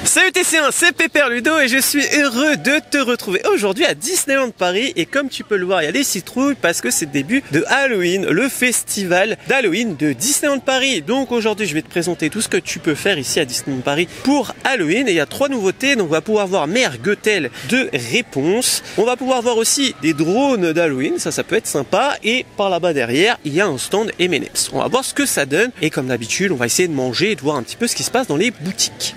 Salut TC1, c'est Pépère Ludo et je suis heureux de te retrouver aujourd'hui à Disneyland Paris. Et comme tu peux le voir, il y a des citrouilles parce que c'est le début de Halloween, le festival d'Halloween de Disneyland Paris. Donc aujourd'hui, je vais te présenter tout ce que tu peux faire ici à Disneyland Paris pour Halloween. Et il y a 3 nouveautés. Donc on va pouvoir voir Mère Gothel de Réponse. On va pouvoir voir aussi des drones d'Halloween, ça peut être sympa. Et par là-bas derrière, il y a un stand M&M's. On va voir ce que ça donne. Et comme d'habitude, on va essayer de manger et de voir un petit peu ce qui se passe dans les boutiques.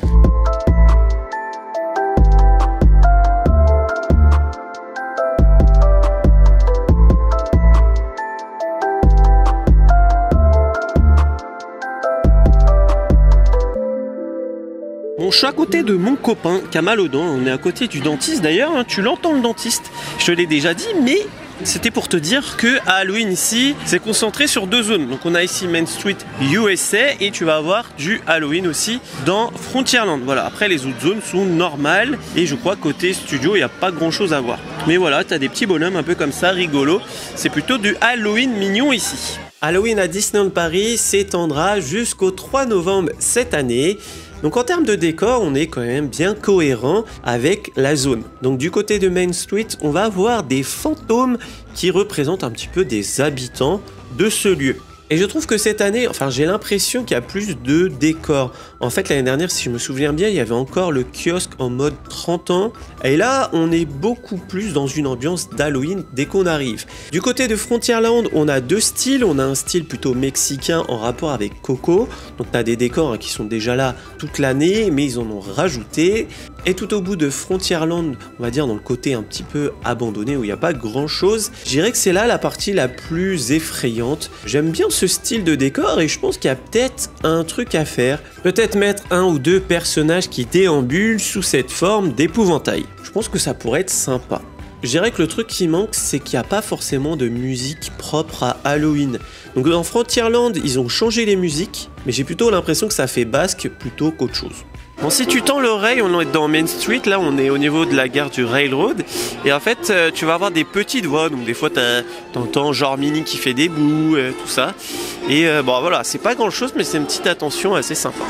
Bon, je suis à côté de mon copain qui a mal aux dents. On est à côté du dentiste d'ailleurs, hein, tu l'entends le dentiste. Je te l'ai déjà dit, mais c'était pour te dire que à Halloween ici, c'est concentré sur 2 zones. Donc on a ici Main Street USA et tu vas avoir du Halloween aussi dans Frontierland. Voilà, après les autres zones sont normales et je crois côté studio, il n'y a pas grand chose à voir. Mais voilà, tu as des petits bonhommes un peu comme ça, rigolo. C'est plutôt du Halloween mignon ici. Halloween à Disneyland Paris s'étendra jusqu'au 3 novembre cette année. Donc en termes de décor, on est quand même bien cohérent avec la zone. Donc du côté de Main Street, on va avoir des fantômes qui représentent un petit peu des habitants de ce lieu. Et je trouve que cette année, enfin j'ai l'impression qu'il y a plus de décors. En fait l'année dernière, si je me souviens bien, il y avait encore le kiosque en mode 30 ans. Et là, on est beaucoup plus dans une ambiance d'Halloween dès qu'on arrive. Du côté de Frontierland, on a 2 styles. On a un style plutôt mexicain en rapport avec Coco. Donc on a des décors qui sont déjà là toute l'année, mais ils en ont rajouté. Et tout au bout de Frontierland, on va dire dans le côté un petit peu abandonné où il n'y a pas grand chose, je dirais que c'est là la partie la plus effrayante. J'aime bien ce style de décor et je pense qu'il y a peut-être un truc à faire. Peut-être mettre 1 ou 2 personnages qui déambulent sous cette forme d'épouvantail. Je pense que ça pourrait être sympa. Je dirais que le truc qui manque, c'est qu'il n'y a pas forcément de musique propre à Halloween. Donc dans Frontierland, ils ont changé les musiques, mais j'ai plutôt l'impression que ça fait basque plutôt qu'autre chose. Bon, si tu tends l'oreille, on est dans Main Street, là on est au niveau de la gare du Railroad et en fait tu vas avoir des petites voix, donc des fois t'entends genre Minnie qui fait des bouts, tout ça et bon voilà, c'est pas grand chose mais c'est une petite attention assez sympa.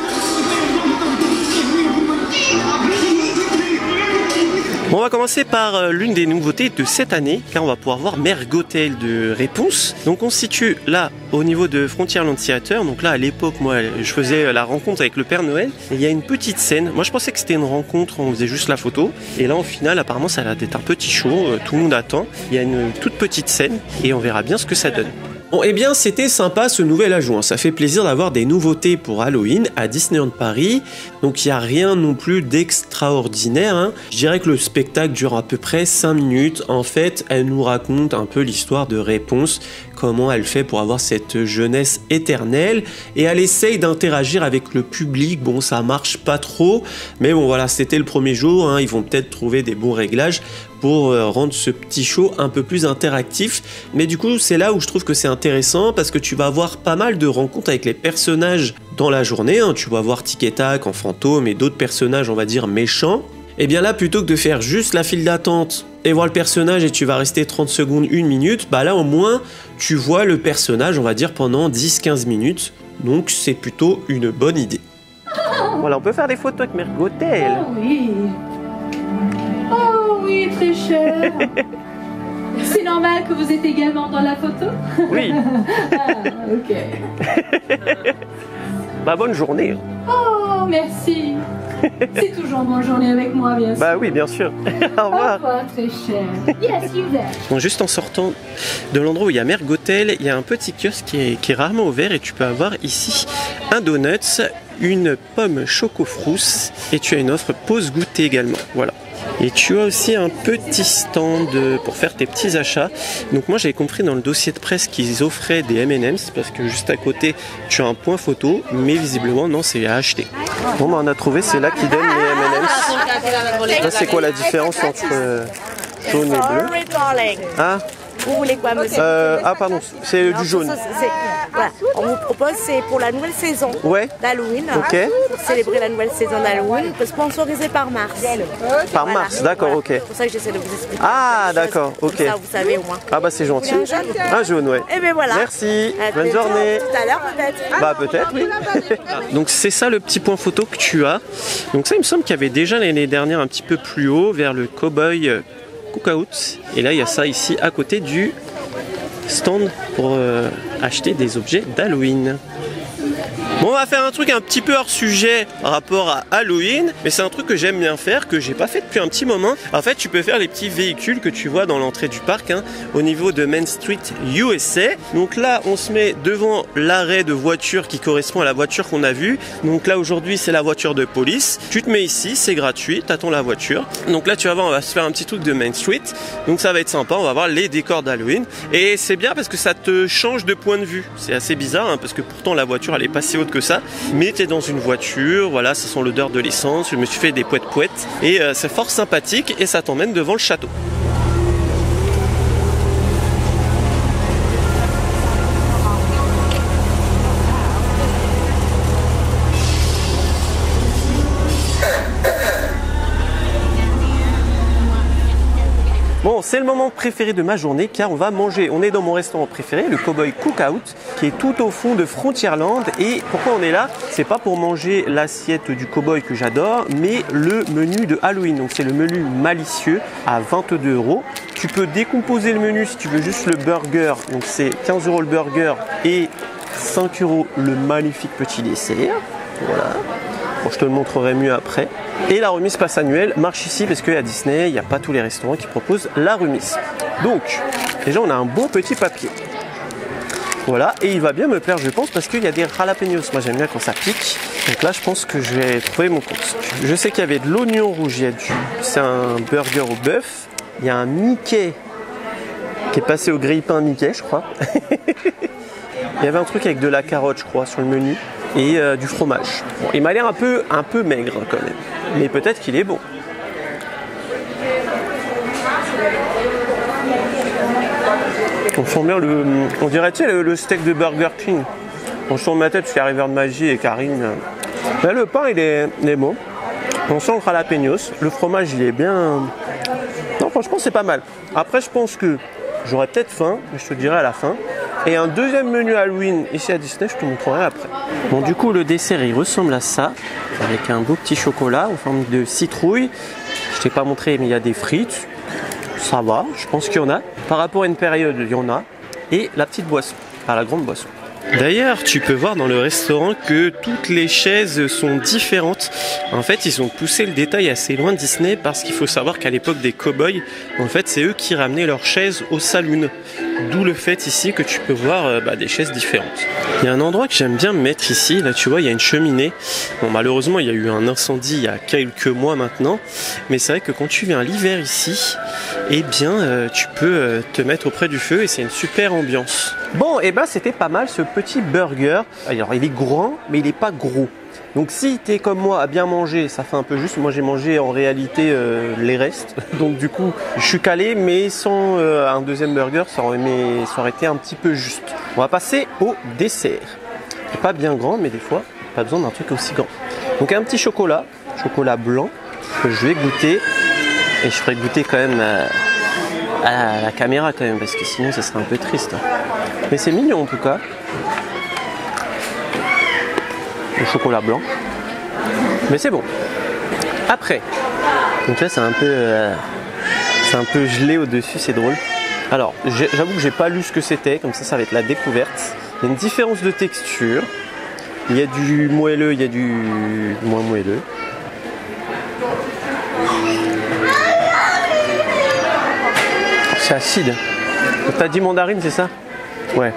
Bon, on va commencer par l'une des nouveautés de cette année, car on va pouvoir voir Mère Gothel de Réponse. Donc on se situe là au niveau de Frontierland Theater. Donc là à l'époque, moi je faisais la rencontre avec le Père Noël et il y a une petite scène. Moi je pensais que c'était une rencontre, on faisait juste la photo. Et là au final apparemment ça a l'air d'être un petit show, tout le monde attend. Il y a une toute petite scène et on verra bien ce que ça donne. Bon, eh bien, c'était sympa ce nouvel ajout, hein. Ça fait plaisir d'avoir des nouveautés pour Halloween à Disneyland Paris. Donc, il n'y a rien non plus d'extraordinaire, hein. Je dirais que le spectacle dure à peu près 5 minutes. En fait, elle nous raconte un peu l'histoire de Réponse, comment elle fait pour avoir cette jeunesse éternelle. Et elle essaye d'interagir avec le public. Bon, ça marche pas trop. Mais bon, voilà, c'était le premier jour, hein. Ils vont peut-être trouver des bons réglages pour rendre ce petit show un peu plus interactif. Mais du coup, c'est là où je trouve que c'est intéressant parce que tu vas avoir pas mal de rencontres avec les personnages dans la journée, hein. Tu vas voir Tic et Tac en fantôme et d'autres personnages, on va dire, méchants. Et bien là, plutôt que de faire juste la file d'attente et voir le personnage et tu vas rester 30 secondes, 1 minute, bah là au moins, tu vois le personnage, on va dire, pendant 10-15 minutes. Donc c'est plutôt une bonne idée. Voilà, on peut faire des photos avec Mère Gothel. Oh oui. Oh oui, très cher. C'est normal que vous êtes également dans la photo? Oui. Ah, ok. Bah bonne journée. Oh, merci. C'est toujours bonne journée avec moi, bien sûr. Bah oui, bien sûr. Au revoir. Au revoir, très cher. Yes, you there. Bon, juste en sortant de l'endroit où il y a Mère Gothel, il y a un petit kiosque qui est rarement ouvert et tu peux avoir ici un donut, une pomme choco-frousse et tu as une offre pause goûter également. Voilà. Et tu as aussi un petit stand pour faire tes petits achats. Donc moi j'avais compris dans le dossier de presse qu'ils offraient des M&M's parce que juste à côté tu as un point photo, mais visiblement non, c'est à acheter. Bon bah on a trouvé, c'est là qu'ils donnent les M&M's. Là c'est quoi la différence entre jaune et bleu? Ah, Vous voulez quoi, monsieur? Ah pardon, c'est du jaune. Voilà. On vous propose, c'est pour la nouvelle saison d'Halloween. Ok. Pour célébrer la nouvelle saison d'Halloween, sponsorisé par Mars. Par Mars, d'accord, ok. C'est pour ça que j'essaie de vous expliquer. Ah, d'accord, ok. Comme ça, vous savez au moins. Ah bah c'est gentil. Un jaune? Un jaune, ouais. Et bien voilà. Merci, bonne journée. Tout à l'heure peut-être. Bah peut-être, oui. Donc c'est ça le petit point photo que tu as. Donc ça, il me semble qu'il y avait déjà l'année dernière un petit peu plus haut, vers le Cowboy Cookout. Et là, il y a ça ici à côté du stand pour acheter des objets d'Halloween. Bon, on va faire un truc un petit peu hors sujet par rapport à Halloween, mais c'est un truc que j'aime bien faire, que j'ai pas fait depuis un petit moment. En fait, tu peux faire les petits véhicules que tu vois dans l'entrée du parc, au niveau de Main Street USA. Donc là, on se met devant l'arrêt de voiture qui correspond à la voiture qu'on a vue. Donc là, aujourd'hui, c'est la voiture de police. Tu te mets ici, c'est gratuit, t'attends la voiture. Donc là, tu vas voir, on va se faire un petit truc de Main Street. Donc ça va être sympa, on va voir les décors d'Halloween. Et c'est bien parce que ça te change de point de vue. C'est assez bizarre, parce que pourtant la voiture, elle est pas si haute que ça, mais tu es dans une voiture, voilà, ça sent l'odeur de l'essence, je me suis fait des poètes et c'est fort sympathique et ça t'emmène devant le château. Bon, c'est le moment préféré de ma journée car on va manger. On est dans mon restaurant préféré, le Cowboy Cookout, qui est tout au fond de Frontierland. Et pourquoi on est là? C'est pas pour manger l'assiette du cowboy que j'adore, mais le menu de Halloween. Donc c'est le menu malicieux à 22 €. Tu peux décomposer le menu si tu veux juste le burger. Donc c'est 15 € le burger et 5 € le magnifique petit dessert. Voilà. Bon, je te le montrerai mieux après. Et la remise passe annuelle marche ici parce qu'à Disney, il n'y a pas tous les restaurants qui proposent la remise. Donc, déjà, on a un beau petit papier. Voilà, et il va bien me plaire, je pense, parce qu'il y a des jalapenos. Moi, j'aime bien quand ça pique. Donc là, je pense que je vais trouver mon compte. Je sais qu'il y avait de l'oignon rouge, c'est un burger au bœuf. Il y a un Mickey qui est passé au grille-pain Mickey, je crois. Il y avait un truc avec de la carotte, je crois, sur le menu. Et du fromage. Bon, il m'a l'air un peu maigre quand même, mais peut-être qu'il est bon. On sent bien on dirait tu sais, le steak de Burger King. On sent ma tête parce qu'il y a River de Magie et Karine. Là, le pain il est bon. On sent le jalapenos. Le fromage il est bien. Non, franchement c'est pas mal. Après je pense que j'aurais peut-être faim, mais je te dirai à la fin. Et un deuxième menu Halloween ici à Disney, je te montrerai après. Bon, du coup, le dessert, il ressemble à ça, avec un beau petit chocolat en forme de citrouille. Je t'ai pas montré, mais il y a des frites. Ça va, je pense qu'il y en a. Par rapport à une période, il y en a. Et la petite boisson, la grande boisson. D'ailleurs, tu peux voir dans le restaurant que toutes les chaises sont différentes. En fait, ils ont poussé le détail assez loin de Disney parce qu'il faut savoir qu'à l'époque des cow-boys, en fait, c'est eux qui ramenaient leurs chaises au saloon. D'où le fait ici que tu peux voir des chaises différentes. Il y a un endroit que j'aime bien me mettre ici. Là, tu vois, il y a une cheminée. Bon, malheureusement, il y a eu un incendie il y a quelques mois maintenant. Mais c'est vrai que quand tu viens l'hiver ici, eh bien, tu peux te mettre auprès du feu et c'est une super ambiance. Bon, et ben c'était pas mal ce petit burger. Alors, il est grand, mais il n'est pas gros. Donc si tu es comme moi à bien manger, ça fait un peu juste. Moi j'ai mangé en réalité les restes. Donc du coup je suis calé, mais sans un deuxième burger ça aurait été un petit peu juste. On va passer au dessert. C'est pas bien grand, mais des fois pas besoin d'un truc aussi grand. Donc un petit chocolat blanc que je vais goûter. Et je ferai goûter quand même à la caméra quand même, parce que sinon ça serait un peu triste. Mais c'est mignon en tout cas. Le chocolat blanc, mais c'est bon. Après, donc là c'est un peu gelé au dessus, c'est drôle. Alors j'avoue que j'ai pas lu ce que c'était, comme ça va être la découverte. Il y a une différence de texture, il y a du moelleux, il y a du moins moelleux. C'est acide. T'as dit mandarine, c'est ça? Ouais.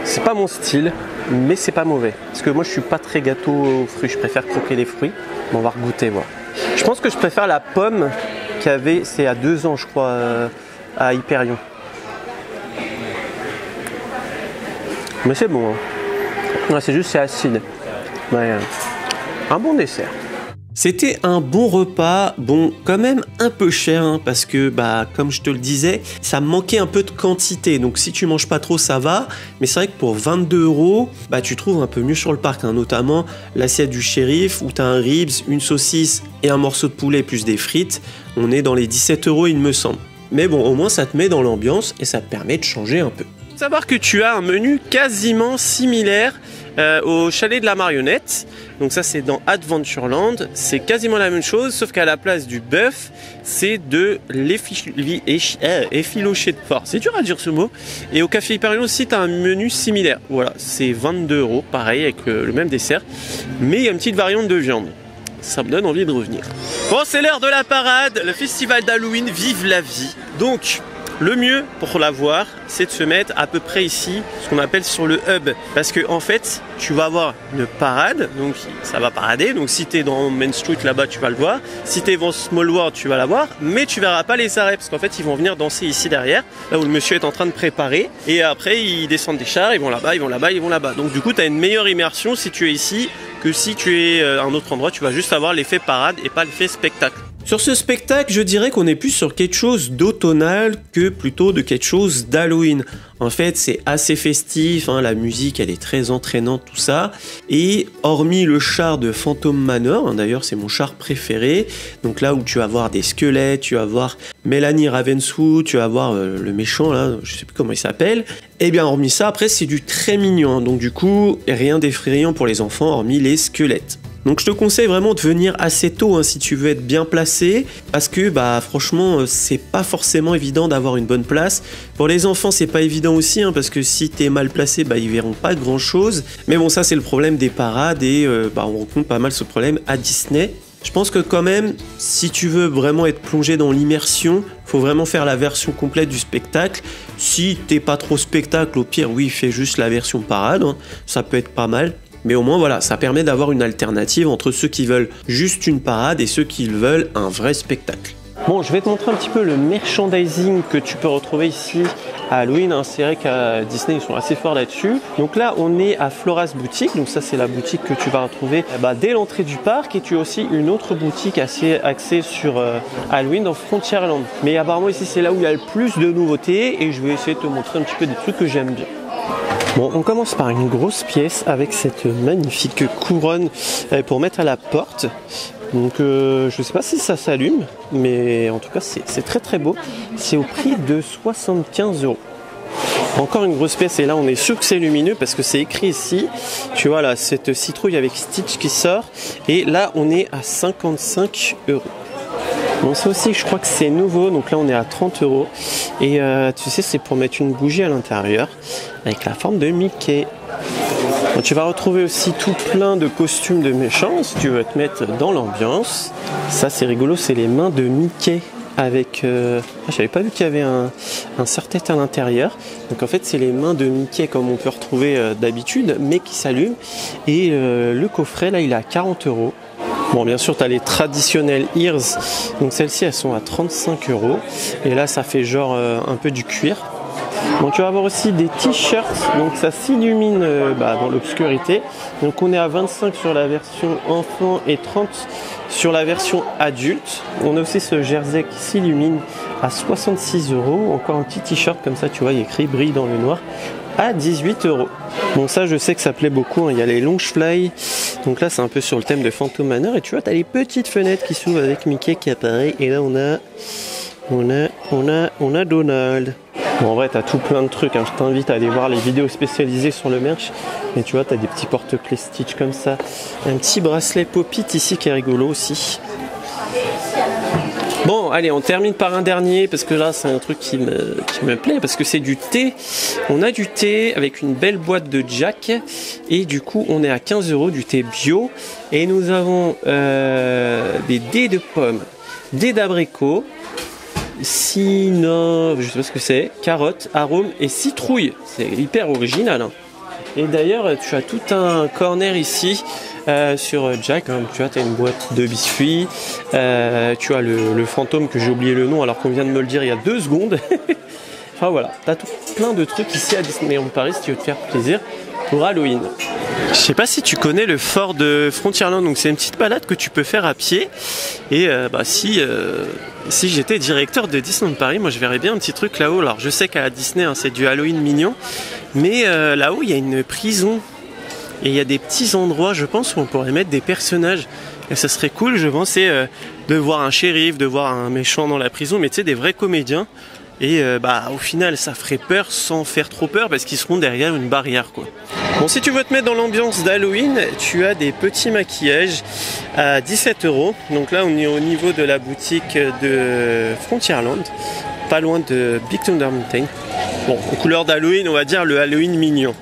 C'est pas mon style, mais c'est pas mauvais. Parce que moi je suis pas très gâteau aux fruits, je préfère croquer les fruits. Bon, on va regoûter, voir. Je pense que je préfère la pomme qu'il y avait, c'est à 2 ans je crois, à Hyperion. Mais c'est bon, hein. Ouais, c'est juste c'est acide. Ouais, un bon dessert. C'était un bon repas, bon quand même un peu cher hein, parce que bah comme je te le disais, ça manquait un peu de quantité, donc si tu manges pas trop ça va, mais c'est vrai que pour 22 € bah tu trouves un peu mieux sur le parc, hein, notamment l'assiette du shérif où tu as un ribs, une saucisse et un morceau de poulet plus des frites, on est dans les 17 € il me semble. Mais bon au moins ça te met dans l'ambiance et ça te permet de changer un peu. Faut savoir que tu as un menu quasiment similaire au chalet de la marionnette. Donc ça c'est dans Adventureland, c'est quasiment la même chose sauf qu'à la place du bœuf c'est de l'effiloché de porc, c'est dur à dire ce mot. Et au Café Hyperion aussi tu as un menu similaire, voilà c'est 22 €, pareil avec le même dessert, mais il y a une petite variante de viande. Ça me donne envie de revenir. Bon c'est l'heure de la parade, le festival d'Halloween, vive la vie. Donc le mieux pour la voir, c'est de se mettre à peu près ici, ce qu'on appelle sur le hub. Parce que en fait, tu vas avoir une parade, donc ça va parader. Donc si tu es dans Main Street là-bas, tu vas le voir. Si tu es dans Small World, tu vas la voir. Mais tu verras pas les arrêts, parce qu'en fait, ils vont venir danser ici derrière, là où le monsieur est en train de préparer. Et après, ils descendent des chars, ils vont là-bas, ils vont là-bas, ils vont là-bas. Donc du coup, tu as une meilleure immersion si tu es ici que si tu es à un autre endroit. Tu vas juste avoir l'effet parade et pas l'effet spectacle. Sur ce spectacle, je dirais qu'on est plus sur quelque chose d'automnal que plutôt de quelque chose d'Halloween. En fait, c'est assez festif, hein, la musique elle est très entraînante, tout ça. Et hormis le char de Phantom Manor, hein, d'ailleurs c'est mon char préféré, donc là où tu vas voir des squelettes, tu vas voir Mélanie Ravenswood, tu vas voir le méchant là, je sais plus comment il s'appelle. Et bien hormis ça, après c'est du très mignon, hein, donc du coup rien d'effrayant pour les enfants hormis les squelettes. Donc je te conseille vraiment de venir assez tôt hein, si tu veux être bien placé, parce que bah franchement c'est pas forcément évident d'avoir une bonne place. Pour les enfants c'est pas évident aussi hein, parce que si t'es mal placé bah ils verront pas grand chose. Mais bon ça c'est le problème des parades et bah on rencontre pas mal ce problème à Disney. Je pense que quand même si tu veux vraiment être plongé dans l'immersion, faut vraiment faire la version complète du spectacle. Si t'es pas trop spectacle, au pire oui fais juste la version parade, hein, ça peut être pas mal. Mais au moins voilà, ça permet d'avoir une alternative entre ceux qui veulent juste une parade et ceux qui veulent un vrai spectacle. Bon, je vais te montrer un petit peu le merchandising que tu peux retrouver ici à Halloween. Hein. C'est vrai qu'à Disney, ils sont assez forts là-dessus. Donc là, on est à Flora's Boutique. Donc ça, c'est la boutique que tu vas retrouver dès l'entrée du parc. Et tu as aussi une autre boutique assez axée sur Halloween dans Frontierland. Mais apparemment, ici, c'est là où il y a le plus de nouveautés. Et je vais essayer de te montrer un petit peu des trucs que j'aime bien. Bon, on commence par une grosse pièce avec cette magnifique couronne pour mettre à la porte. Donc je sais pas si ça s'allume, mais en tout cas c'est très très beau. C'est au prix de 75 €. Encore une grosse pièce et là on est sûr que c'est lumineux parce que c'est écrit ici. Tu vois là cette citrouille avec Stitch qui sort et là on est à 55 €. Bon ça aussi je crois que c'est nouveau, donc là on est à 30 € et tu sais c'est pour mettre une bougie à l'intérieur avec la forme de Mickey. Bon, tu vas retrouver aussi tout plein de costumes de méchants si tu veux te mettre dans l'ambiance. Ça c'est rigolo, c'est les mains de Mickey avec... j'avais pas vu qu'il y avait un serre-tête à l'intérieur. Donc en fait c'est les mains de Mickey comme on peut retrouver d'habitude mais qui s'allument. Et le coffret là il est à 40 €. Bon, bien sûr, tu as les traditionnelles ears, donc celles-ci elles sont à 35 €. Et là, ça fait genre un peu du cuir. Bon, tu vas avoir aussi des t-shirts, donc ça s'illumine dans l'obscurité. Donc on est à 25 sur la version enfant et 30 sur la version adulte. On a aussi ce jersey qui s'illumine à 66 €. Encore un petit t-shirt comme ça, tu vois, il est écrit brille dans le noir à 18 €. Bon ça je sais que ça plaît beaucoup, hein. Il y a les Longefly, donc là c'est un peu sur le thème de Phantom Manor et tu vois tu as les petites fenêtres qui s'ouvrent avec Mickey qui apparaît et là on a Donald. Bon en vrai tu as tout plein de trucs, hein. Je t'invite à aller voir les vidéos spécialisées sur le merch et tu vois tu as des petits porte-clés Stitch comme ça, un petit bracelet Pop-It ici qui est rigolo aussi. Bon, allez, on termine par un dernier, parce que là, c'est un truc qui me plaît, parce que c'est du thé. On a du thé avec une belle boîte de Jack, et du coup, on est à 15 € du thé bio. Et nous avons des dés de pommes, dés d'abricot, je sais pas ce que c'est, carottes, arômes et citrouille. C'est hyper original, hein. Et d'ailleurs, tu as tout un corner ici sur Jack, hein. Tu vois, tu as une boîte de biscuits, tu as le fantôme que j'ai oublié le nom alors qu'on vient de me le dire il y a 2 secondes. Enfin voilà, tu as plein de trucs ici à Disneyland Paris si tu veux te faire plaisir. pour Halloween. Je sais pas si tu connais le fort de Frontierland, donc c'est une petite balade que tu peux faire à pied. Et si j'étais directeur de Disneyland Paris, moi je verrais bien un petit truc là-haut. Alors je sais qu'à Disney hein, c'est du Halloween mignon, mais là-haut il y a une prison et il y a des petits endroits, je pense, où on pourrait mettre des personnages. Et ça serait cool, je pense, de voir un shérif, de voir un méchant dans la prison, mais tu sais, des vrais comédiens. Et au final ça ferait peur sans faire trop peur parce qu'ils seront derrière une barrière quoi. Bon, si tu veux te mettre dans l'ambiance d'Halloween, tu as des petits maquillages à 17 €. Donc là on est au niveau de la boutique de Frontierland, pas loin de Big Thunder Mountain. Bon, en couleur d'Halloween, on va dire le Halloween mignon.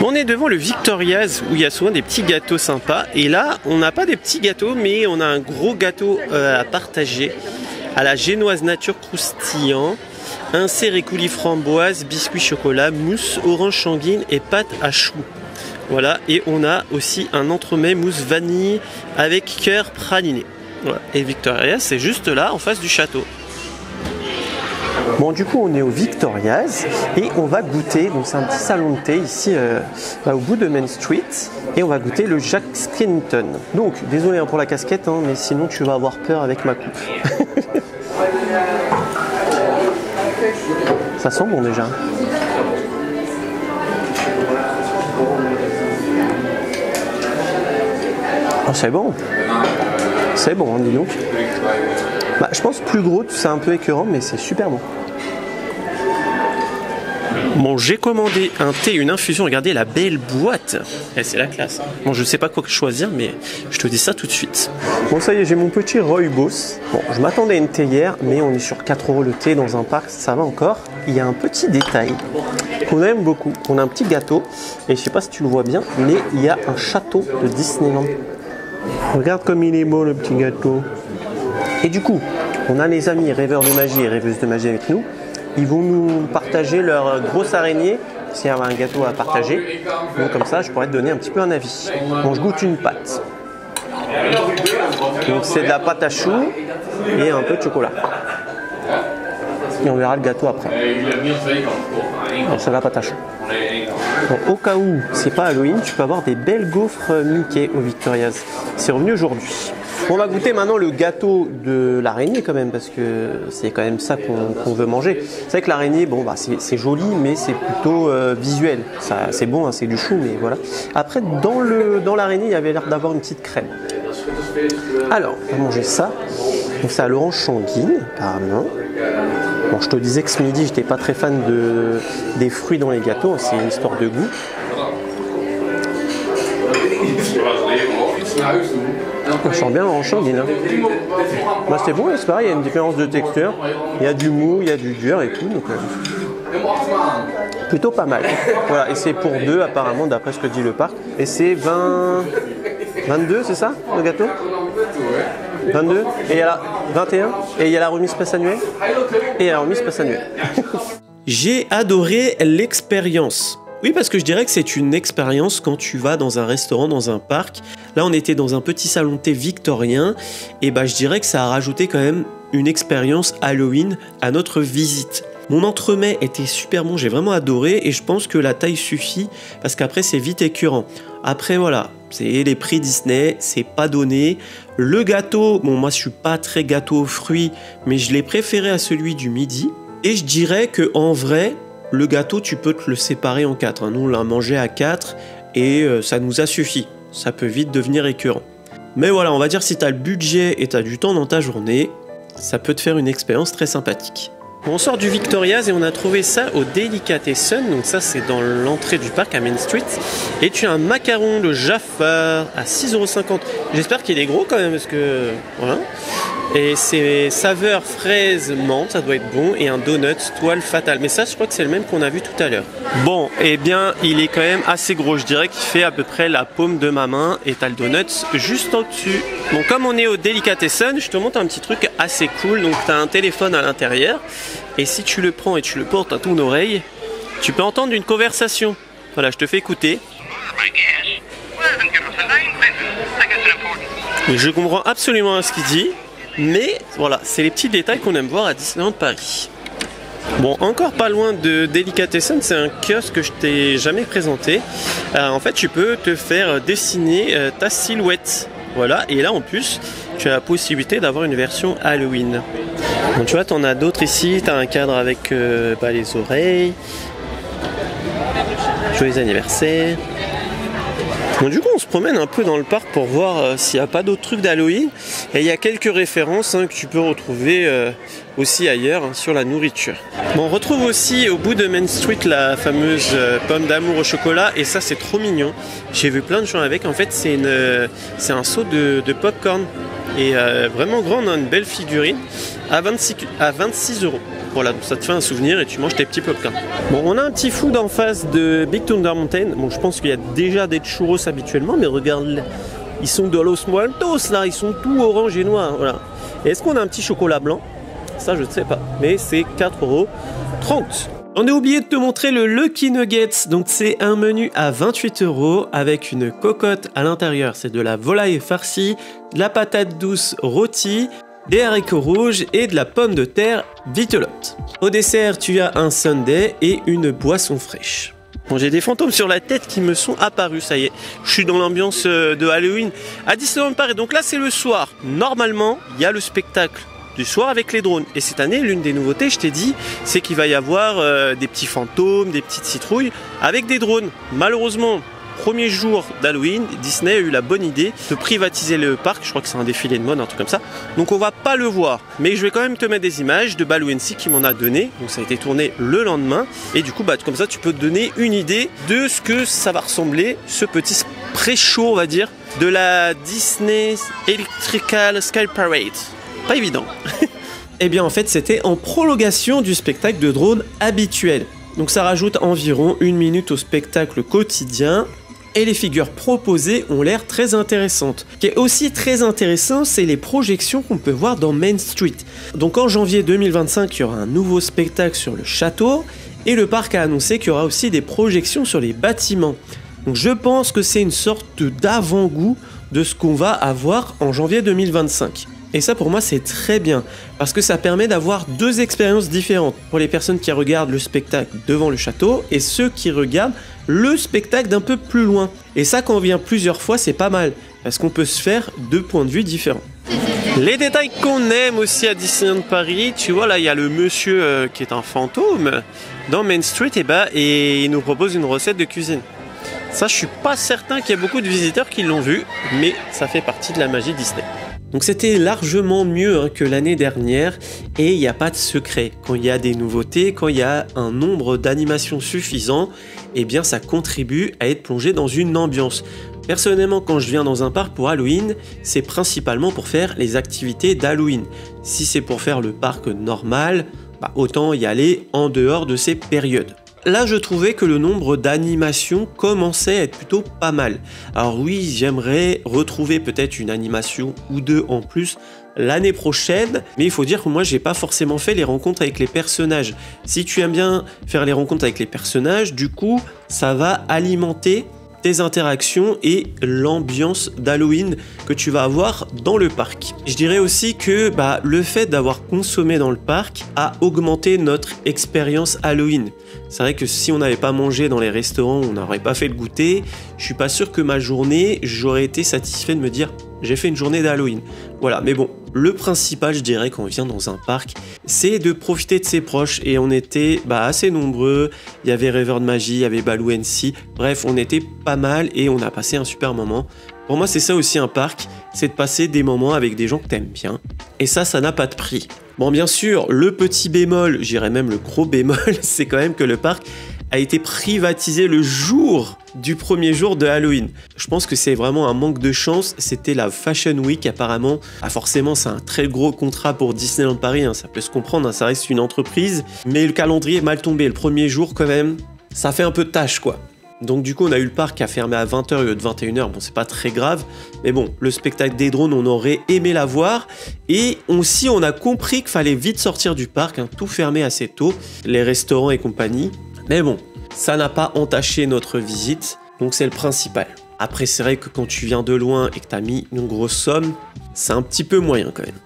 On est devant le Victoria's où il y a souvent des petits gâteaux sympas. Et là, on n'a pas des petits gâteaux, mais on a un gros gâteau à partager à la génoise nature croustillant. Insert et coulis framboise, biscuit chocolat, mousse, orange sanguine et pâte à choux. Voilà, et on a aussi un entremets mousse vanille avec cœur praliné. Voilà. Et Victoria's, c'est juste là, en face du château. Bon, du coup, on est au Victoria's et on va goûter. Donc, c'est un petit salon de thé ici au bout de Main Street. Et on va goûter le Jack Skellington. Donc, désolé pour la casquette, hein, mais sinon tu vas avoir peur avec ma coupe. Ça sent bon déjà. Oh, c'est bon. C'est bon, hein, dis donc. Je pense plus gros, c'est un peu écœurant, mais c'est super bon. Bon, j'ai commandé un thé, une infusion. Regardez la belle boîte. C'est la classe. Bon, je sais pas quoi choisir, mais je te dis ça tout de suite. Bon, ça y est, j'ai mon petit rooibos. Bon, je m'attendais à une théière, mais on est sur 4 € le thé dans un parc, ça va encore. Il y a un petit détail qu'on aime beaucoup. On a un petit gâteau, et je sais pas si tu le vois bien, mais il y a un château de Disneyland. Regarde comme il est beau, le petit gâteau. Et du coup, on a les amis rêveurs de magie et rêveuses de magie avec nous. Ils vont nous partager leur grosse araignée, s'il y a un gâteau à partager. Donc comme ça, je pourrais te donner un petit peu un avis. Bon, je goûte une pâte. Donc c'est de la pâte à choux et un peu de chocolat. Et on verra le gâteau après. Donc c'est la pâte à choux. Bon, au cas où c'est pas Halloween, tu peux avoir des belles gaufres Mickey au Victoria's. C'est revenu aujourd'hui. On va goûter maintenant le gâteau de l'araignée quand même, parce que c'est quand même ça qu'on veut manger. C'est vrai que l'araignée, bon, c'est joli, mais c'est plutôt visuel. C'est bon, hein, c'est du chou, mais voilà. Après, dans l'araignée, il y avait l'air d'avoir une petite crème. Alors, on va manger ça. Donc c'est à l'orange sanguine, apparemment. Bon, je te disais que ce midi, j'étais pas très fan des fruits dans les gâteaux, c'est une histoire de goût. On sent bien l'orange sanguine. Hein. C'est bon, c'est pareil, il y a une différence de texture. Il y a du mou, il y a du dur et tout. Donc, plutôt pas mal. Voilà, et c'est pour 2 apparemment, d'après ce que dit le parc. Et c'est 22, c'est ça, le gâteau? 22. Et il y a la 21. Et il y a la remise passe annuelle. Et la remise passe annuelle. J'ai adoré l'expérience. Oui, parce que je dirais que c'est une expérience quand tu vas dans un restaurant, dans un parc. Là, on était dans un petit salon de thé victorien. Et je dirais que ça a rajouté quand même une expérience Halloween à notre visite. Mon entremets était super bon, j'ai vraiment adoré. Et je pense que la taille suffit parce qu'après, c'est vite écœurant. Après, voilà, c'est les prix Disney, c'est pas donné. Le gâteau, bon, moi, je suis pas très gâteau aux fruits, mais je l'ai préféré à celui du midi. Et je dirais que en vrai, le gâteau, tu peux te le séparer en 4. Nous, on l'a mangé à 4 et ça nous a suffi. Ça peut vite devenir écœurant. Mais voilà, on va dire si tu as le budget et tu as du temps dans ta journée, ça peut te faire une expérience très sympathique. On sort du Victoria's et on a trouvé ça au Delicatessen. Donc ça, c'est dans l'entrée du parc à Main Street. Et tu as un macaron de Jafar à 6,50 €. J'espère qu'il est gros quand même parce que... Voilà. Et c'est saveur fraise menthe, ça doit être bon, et un donut toile fatale. Mais ça, je crois que c'est le même qu'on a vu tout à l'heure. Bon, eh bien, il est quand même assez gros. Je dirais qu'il fait à peu près la paume de ma main, et t'as le donut juste en dessus. Bon, comme on est au Delicatessen, je te montre un petit truc assez cool. Donc, t'as un téléphone à l'intérieur, et si tu le prends et tu le portes à ton oreille, tu peux entendre une conversation. Voilà, je te fais écouter. Et je comprends absolument ce qu'il dit. Mais voilà, c'est les petits détails qu'on aime voir à Disneyland Paris. Bon, encore pas loin de Delicatessen, c'est un kiosque que je t'ai jamais présenté. En fait, tu peux te faire dessiner ta silhouette. Voilà, et là en plus, tu as la possibilité d'avoir une version Halloween. Donc tu vois, tu en as d'autres ici, tu as un cadre avec les oreilles. Joyeux anniversaire. Bon, du coup, on se promène un peu dans le parc pour voir s'il n'y a pas d'autres trucs d'Halloween. Et il y a quelques références que tu peux retrouver aussi ailleurs sur la nourriture. Bon, on retrouve aussi au bout de Main Street la fameuse pomme d'amour au chocolat. Et ça, c'est trop mignon. J'ai vu plein de gens avec. En fait, c'est un seau de popcorn. Et vraiment grande, hein, une belle figurine à 26 €. Voilà, donc ça te fait un souvenir et tu manges tes petits popcorn. Bon, on a un petit food en face de Big Thunder Mountain. Bon, je pense qu'il y a déjà des churros habituellement, mais regarde, ils sont de los muertos là, ils sont tout orange et noir. Voilà. Et est-ce qu'on a un petit chocolat blanc? Ça, je ne sais pas, mais c'est 4,30 €. On a oublié de te montrer le Lucky Nuggets, donc c'est un menu à 28 € avec une cocotte à l'intérieur. C'est de la volaille farcie, de la patate douce rôtie, des haricots rouges et de la pomme de terre vitelotte. Au dessert, tu as un sundae et une boisson fraîche. Bon, j'ai des fantômes sur la tête qui me sont apparus, ça y est. Je suis dans l'ambiance de Halloween à Disneyland Paris. Donc là, c'est le soir. Normalement, il y a le spectacle du soir avec les drones. Et cette année, l'une des nouveautés, je t'ai dit, c'est qu'il va y avoir des petits fantômes, des petites citrouilles avec des drones. Malheureusement, premier jour d'Halloween, Disney a eu la bonne idée de privatiser le parc. Je crois que c'est un défilé de mode, un truc comme ça. Donc on va pas le voir. Mais je vais quand même te mettre des images de Baloo NC qui m'en a donné. Donc ça a été tourné le lendemain. Et du coup, comme ça, tu peux te donner une idée de ce que ça va ressembler, ce petit pré-show, on va dire, de la Disney Electrical Sky Parade. Pas évident. Eh bien, en fait, c'était en prolongation du spectacle de drone habituel. Donc ça rajoute environ 1 minute au spectacle quotidien. Et les figures proposées ont l'air très intéressantes. Ce qui est aussi très intéressant, c'est les projections qu'on peut voir dans Main Street. Donc en janvier 2025, il y aura un nouveau spectacle sur le château, et le parc a annoncé qu'il y aura aussi des projections sur les bâtiments. Donc je pense que c'est une sorte d'avant-goût de ce qu'on va avoir en janvier 2025. Et ça pour moi c'est très bien, parce que ça permet d'avoir deux expériences différentes pour les personnes qui regardent le spectacle devant le château et ceux qui regardent le spectacle d'un peu plus loin. Et ça, quand on vient plusieurs fois, c'est pas mal, parce qu'on peut se faire deux points de vue différents. Les détails qu'on aime aussi à Disneyland Paris, tu vois là il y a le monsieur qui est un fantôme dans Main Street et il nous propose une recette de cuisine. Ça je suis pas certain qu'il y ait beaucoup de visiteurs qui l'ont vu, mais ça fait partie de la magie Disney. Donc c'était largement mieux que l'année dernière et il n'y a pas de secret. Quand il y a des nouveautés, quand il y a un nombre d'animations suffisant, eh bien ça contribue à être plongé dans une ambiance. Personnellement, quand je viens dans un parc pour Halloween, c'est principalement pour faire les activités d'Halloween. Si c'est pour faire le parc normal, autant y aller en dehors de ces périodes. Là, je trouvais que le nombre d'animations commençait à être plutôt pas mal. Alors oui, j'aimerais retrouver peut-être une animation ou deux en plus l'année prochaine, mais il faut dire que moi, j'ai pas forcément fait les rencontres avec les personnages. Si tu aimes bien faire les rencontres avec les personnages, du coup, ça va alimenter tes interactions et l'ambiance d'Halloween que tu vas avoir dans le parc. Je dirais aussi que le fait d'avoir consommé dans le parc a augmenté notre expérience Halloween. C'est vrai que si on n'avait pas mangé dans les restaurants, on n'aurait pas fait le goûter, je suis pas sûr que ma journée, j'aurais été satisfait de me dire j'ai fait une journée d'Halloween. Voilà, mais bon, le principal, je dirais, quand on vient dans un parc, c'est de profiter de ses proches. Et on était assez nombreux. Il y avait Rêveurs de Magie, il y avait Baloo NC. Bref, on était pas mal et on a passé un super moment. Pour moi, c'est ça aussi un parc, c'est de passer des moments avec des gens que t'aimes bien. Et ça n'a pas de prix. Bon, bien sûr, le petit bémol, j'irais même le gros bémol, c'est quand même que le parc a été privatisé le jour du premier jour de Halloween. Je pense que c'est vraiment un manque de chance. C'était la Fashion Week apparemment. Forcément, c'est un très gros contrat pour Disneyland Paris, ça peut se comprendre, ça reste une entreprise. Mais le calendrier est mal tombé. Le premier jour quand même, ça fait un peu de tâche quoi. Donc du coup, on a eu le parc qui a fermé à 20h au lieu de 21h. Bon, c'est pas très grave. Mais bon, le spectacle des drones, on aurait aimé la voir. Et aussi, on a compris qu'il fallait vite sortir du parc, tout fermé assez tôt. Les restaurants et compagnie. Mais bon, ça n'a pas entaché notre visite, donc c'est le principal. Après, c'est vrai que quand tu viens de loin et que tu as mis une grosse somme, c'est un petit peu moyen quand même.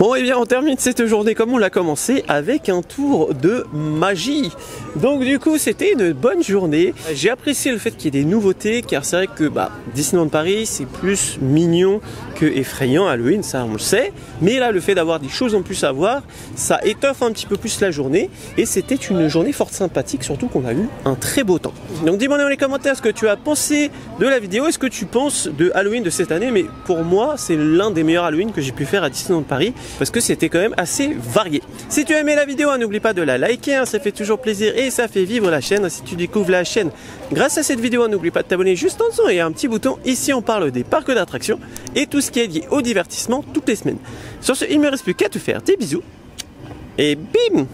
Bon, et bien on termine cette journée comme on l'a commencé avec un tour de magie. Donc du coup c'était une bonne journée. J'ai apprécié le fait qu'il y ait des nouveautés, car c'est vrai que Disneyland Paris c'est plus mignon que effrayant Halloween, ça on le sait. Mais là le fait d'avoir des choses en plus à voir, ça étoffe un petit peu plus la journée. Et c'était une journée fort sympathique, surtout qu'on a eu un très beau temps. Donc dis-moi dans les commentaires ce que tu as pensé de la vidéo, est-ce que tu penses de Halloween de cette année. Mais pour moi c'est l'un des meilleurs Halloween que j'ai pu faire à Disneyland Paris, parce que c'était quand même assez varié. Si tu as aimé la vidéo, n'oublie pas de la liker, ça fait toujours plaisir et ça fait vivre la chaîne. Si tu découvres la chaîne grâce à cette vidéo, n'oublie pas de t'abonner juste en dessous, il y a un petit bouton. Ici on parle des parcs d'attractions et tout ce qui est lié au divertissement toutes les semaines. Sur ce, il ne me reste plus qu'à te faire des bisous et bim.